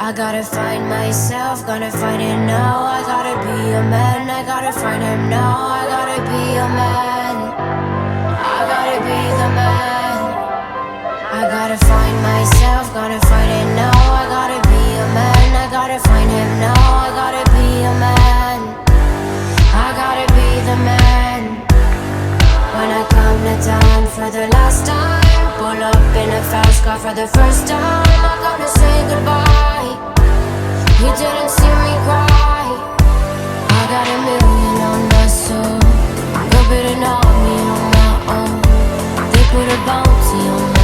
I gotta find myself, gotta find it now. I gotta be a man, I gotta find him now. I gotta be a man, I gotta be the man. I gotta find myself, gotta find it now. I gotta be a man, I gotta find him now. I gotta be a man, I gotta be the man. When I come to town for the last time, pull up in a fast car for the first time, I'm gonna say goodbye. You didn't see me cry. I got a million on my soul, go bid an army on my own. They put a bounty on my